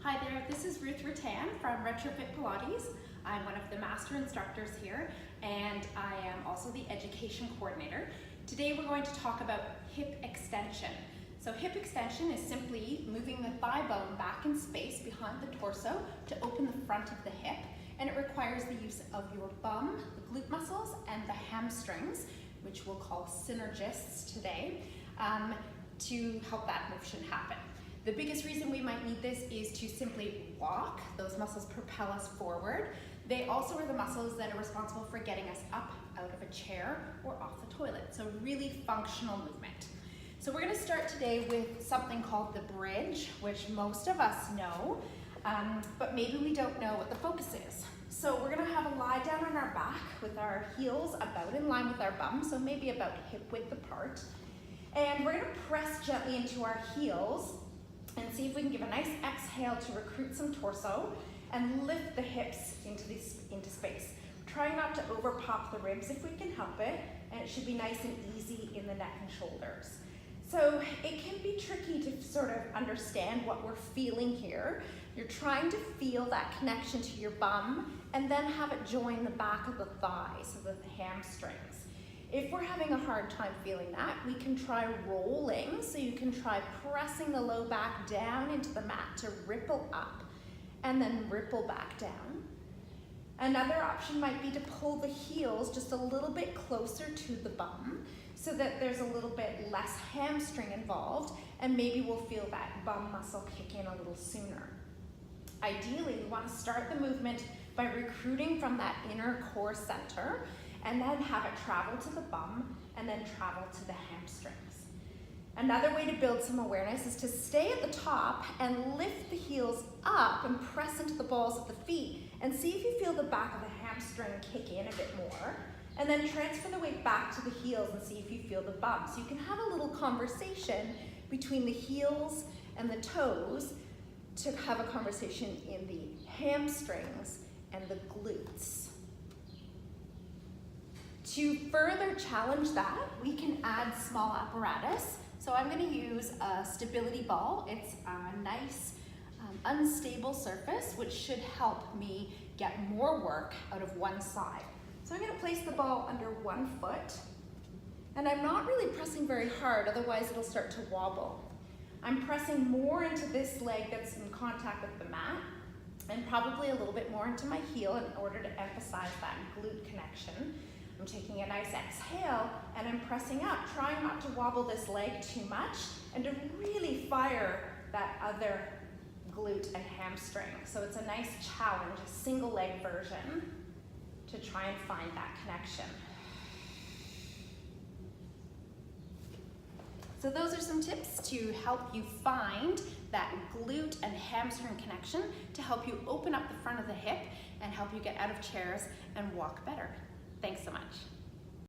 Hi there, this is Ruth Ruttan from Retrofit Pilates. I'm one of the Master Instructors here, and I am also the Education Coordinator. Today we're going to talk about hip extension. So hip extension is simply moving the thigh bone back in space behind the torso to open the front of the hip, and it requires the use of your bum, the glute muscles, and the hamstrings, which we'll call synergists today, to help that motion happen. The biggest reason we might need this is to simply walk. Those muscles propel us forward. They also are the muscles that are responsible for getting us up out of a chair or off the toilet. So really functional movement. So we're gonna start today with something called the bridge, which most of us know, but maybe we don't know what the focus is. So we're gonna have a lie down on our back with our heels about in line with our bum, so maybe about hip width apart. And we're gonna press gently into our heels and see if we can give a nice exhale to recruit some torso and lift the hips into space. Try not to over pop the ribs if we can help it, and it should be nice and easy in the neck and shoulders. So it can be tricky to sort of understand what we're feeling here. You're trying to feel that connection to your bum and then have it join the back of the thigh, so the hamstrings. If we're having a hard time feeling that, we can try rolling. So you can try pressing the low back down into the mat to ripple up and then ripple back down. Another option might be to pull the heels just a little bit closer to the bum so that there's a little bit less hamstring involved, and maybe we'll feel that bum muscle kick in a little sooner. Ideally, we want to start the movement by recruiting from that inner core center, and then have it travel to the bum and then travel to the hamstrings. Another way to build some awareness is to stay at the top and lift the heels up and press into the balls of the feet and see if you feel the back of the hamstring kick in a bit more, and then transfer the weight back to the heels and see if you feel the bum. So you can have a little conversation between the heels and the toes to have a conversation in the hamstrings and the glutes. To further challenge that, we can add small apparatus. So I'm going to use a stability ball. It's a nice, unstable surface, which should help me get more work out of one side. So I'm going to place the ball under one foot, and I'm not really pressing very hard, otherwise it'll start to wobble. I'm pressing more into this leg that's in contact with the mat, and probably a little bit more into my heel in order to emphasize that glute connection. I'm taking a nice exhale and I'm pressing up, trying not to wobble this leg too much and to really fire that other glute and hamstring. So it's a nice challenge, a single leg version to try and find that connection. So those are some tips to help you find that glute and hamstring connection to help you open up the front of the hip and help you get out of chairs and walk better. Thanks so much.